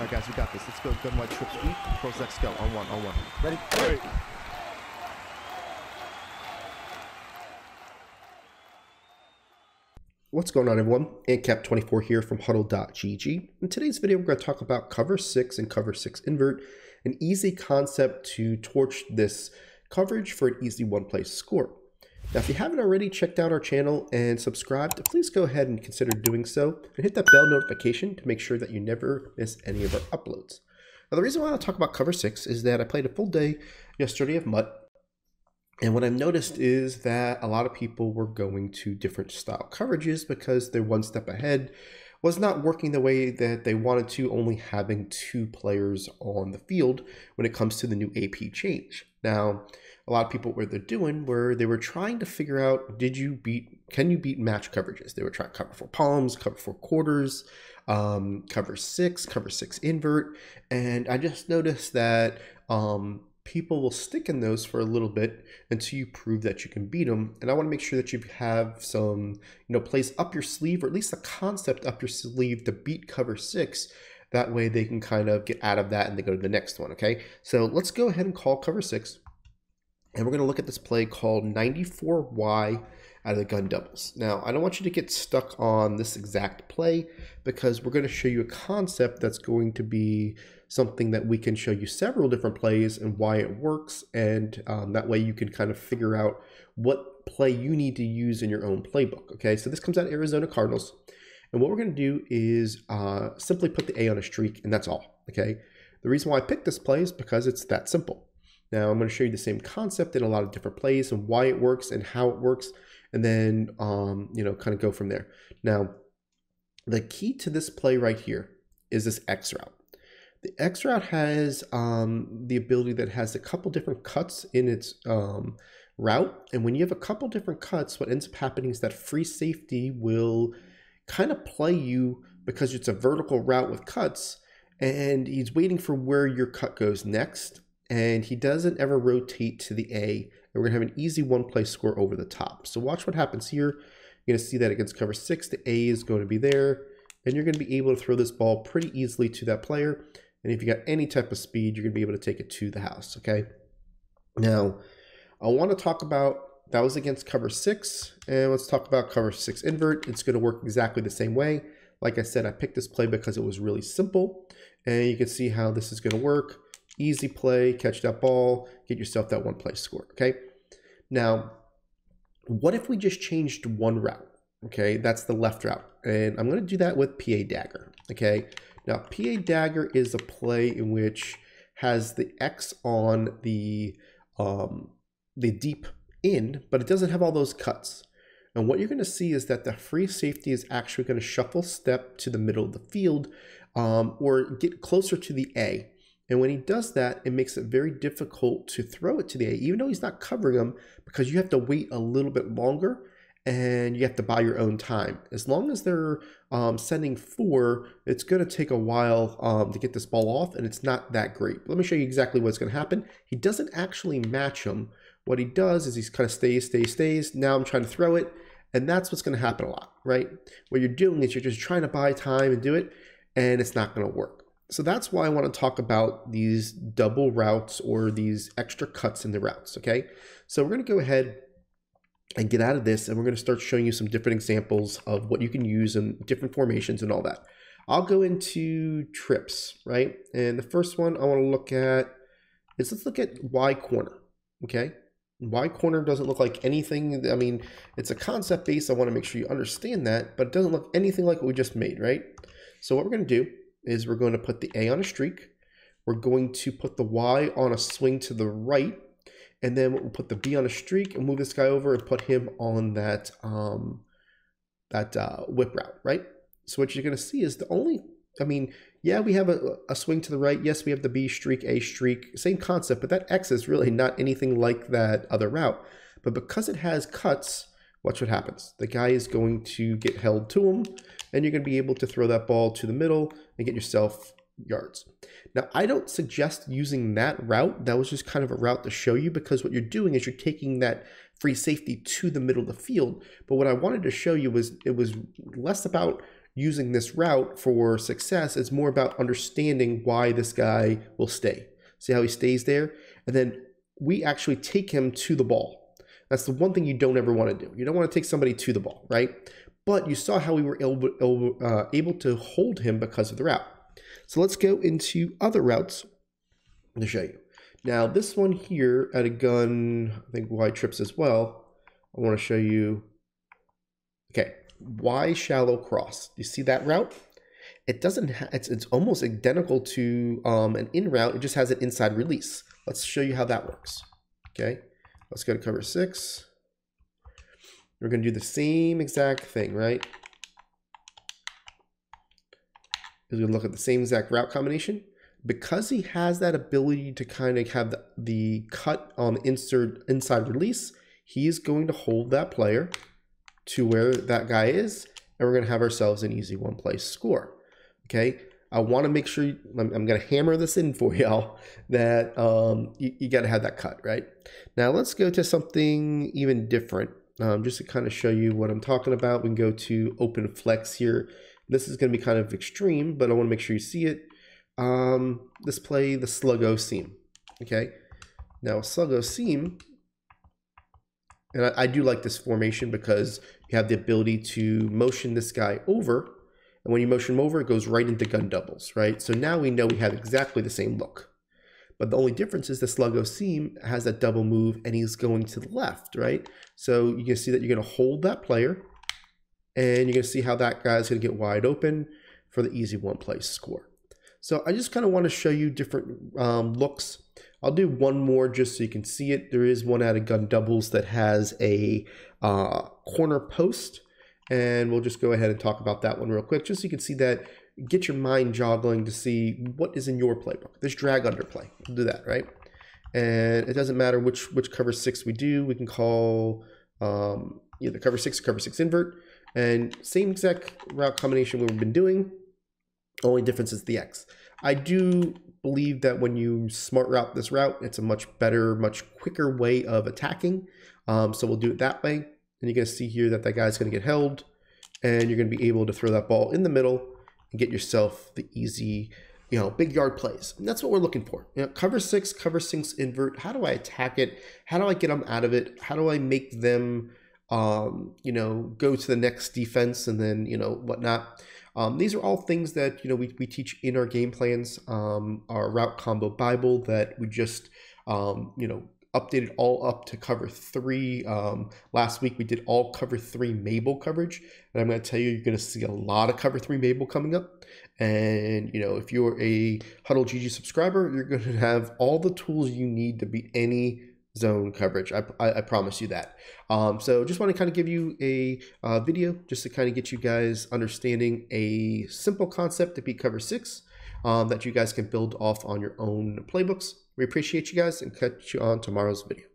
All right, guys, we got this. Let's go. Gun white trip speed. Pros X go. On one. On one. Ready? Ready. What's going on, everyone? AntCap24 here from HuddleGG. In today's video, we're going to talk about cover 6 and cover 6 invert, an easy concept to torch this coverage for an easy one-play score. Now, if you haven't already checked out our channel and subscribed, please go ahead and consider doing so and hit that bell notification to make sure that you never miss any of our uploads. Now, the reason why I want to talk about cover 6 is that I played a full day yesterday of MUT. And what I've noticed is that a lot of people were going to different style coverages because they're one step ahead, was not working the way that they wanted to, only having 2 players on the field when it comes to the new AP change. Now, a lot of people, what they're doing were they were trying to figure out, can you beat match coverages? They were trying to cover 4 palms, cover 4 quarters, cover 6 invert. And I just noticed that people will stick in those for a little bit until you prove that you can beat them. And I want to make sure that you have some, plays up your sleeve, or at least a concept up your sleeve to beat cover 6. That way they can kind of get out of that and they go to the next one, okay? So let's go ahead and call cover 6. And we're going to look at this play called 94Y out of the gun doubles. Now, I don't want you to get stuck on this exact play because we're going to show you a concept that's going to be something that we can show you several different plays and why it works. And that way you can kind of figure out what play you need to use in your own playbook. Okay, so this comes out of Arizona Cardinals. And what we're going to do is simply put the A on a streak, and that's all. Okay, the reason why I picked this play is because it's that simple. Now, I'm going to show you the same concept in a lot of different plays and why it works and how it works, and then, kind of go from there. Now, the key to this play right here is this X route. The X route has the ability that has a couple different cuts in its route. And when you have a couple different cuts, what ends up happening is that free safety will kind of play you because it's a vertical route with cuts, and he's waiting for where your cut goes next. And he doesn't ever rotate to the A. And we're going to have an easy one-play score over the top. So watch what happens here. You're going to see that against cover 6, the A is going to be there. And you're going to be able to throw this ball pretty easily to that player. And if you got any type of speed, you're going to be able to take it to the house, okay? Now, I want to talk about, that was against cover 6. And let's talk about cover 6 invert. It's going to work exactly the same way. Like I said, I picked this play because it was really simple. And you can see how this is going to work. Easy play, catch that ball, get yourself that one-play score, okay? Now, what if we just changed one route, okay? That's the left route. And I'm going to do that with PA Dagger, okay? Now, PA Dagger is a play in which has the X on the deep in, but it doesn't have all those cuts. And what you're going to see is that the free safety is actually going to shuffle step to the middle of the field or get closer to the A. And when he does that, it makes it very difficult to throw it to the A, even though he's not covering them, because you have to wait a little bit longer and you have to buy your own time. As long as they're sending 4, it's going to take a while to get this ball off, and it's not that great. Let me show you exactly what's going to happen. He doesn't actually match him. What he does is he's kind of stays. Now I'm trying to throw it, and that's what's going to happen a lot, right? What you're doing is you're just trying to buy time and do it, and it's not going to work. So that's why I want to talk about these double routes or these extra cuts in the routes, okay? So we're going to go ahead and get out of this, and we're going to start showing you some different examples of what you can use in different formations and all that. I'll go into trips, right? And the first one I want to look at is, let's look at Y corner, okay? Y corner doesn't look like anything. I mean, it's a concept base. I want to make sure you understand that, but it doesn't look anything like what we just made, right? So what we're going to do is we're going to put the A on a streak. We're going to put the Y on a swing to the right. And then we'll put the B on a streak and move this guy over and put him on that, whip route, right? So what you're going to see is yeah, we have a swing to the right. Yes, we have the B streak, A streak, same concept, but that X is really not anything like that other route. But because it has cuts, watch what happens. The guy is going to get held to him, and you're going to be able to throw that ball to the middle and get yourself yards. Now, I don't suggest using that route. That was just kind of a route to show you, because what you're doing is you're taking that free safety to the middle of the field. But what I wanted to show you was it was less about using this route for success. It's more about understanding why this guy will stay. See how he stays there? And then we actually take him to the ball. That's the one thing you don't ever want to do. You don't want to take somebody to the ball, right? But you saw how we were able to hold him because of the route. So let's go into other routes to show you. Now this one here at a gun, I think Y trips as well. I want to show you, okay, Y shallow cross. Do you see that route? It doesn't, it's almost identical to an in route. It just has an inside release. Let's show you how that works. Okay, let's go to cover 6. We're going to do the same exact thing, right? We're going to look at the same exact route combination. Because he has that ability to kind of have the cut on the inside release, he is going to hold that player to where that guy is, and we're going to have ourselves an easy one-play score. Okay, I want to make sure, I'm going to hammer this in for y'all, that you got to have that cut, right? Now let's go to something even different, just to kind of show you what I'm talking about. We can go to open flex here. This is going to be kind of extreme, but I want to make sure you see it. Let's play the sluggo seam. Okay, now sluggo seam, and I do like this formation because you have the ability to motion this guy over, and when you motion him over, it goes right into gun doubles, right? So now we know we have exactly the same look, but the only difference is the sluggo seam has that double move, and he's going to the left, right? So you can see that you're going to hold that player, and you're going to see how that guy's going to get wide open for the easy one-play score. So I just kind of want to show you different looks. I'll do one more just so you can see it. There is one out of gun doubles that has a corner post, and we'll just go ahead and talk about that one real quick, just so you can see that, get your mind joggling to see what is in your playbook. There's drag underplay. We'll do that, right? And it doesn't matter which cover 6 we do. We can call either cover 6 or cover 6 invert, and same exact route combination we've been doing. Only difference is the X. I do believe that when you smart route this route, it's a much better, much quicker way of attacking. So we'll do it that way. And you're going to see here that guy's going to get held, and you're going to be able to throw that ball in the middle and get yourself the easy, big yard plays. And that's what we're looking for. Cover 6 invert. How do I attack it? How do I get them out of it? How do I make them, go to the next defense and then, whatnot. These are all things that we teach in our game plans, our route combo Bible that we just updated all up to cover 3. Last week we did all cover 3 Mabel coverage, and I'm going to tell you, you're going to see a lot of cover 3 Mabel coming up. And if you're a HuddleGG subscriber, you're going to have all the tools you need to beat any zone coverage. I promise you that. So just want to kind of give you a video just to kind of get you guys understanding a simple concept to beat cover 6 that you guys can build off on your own playbooks. We appreciate you guys and catch you on tomorrow's video.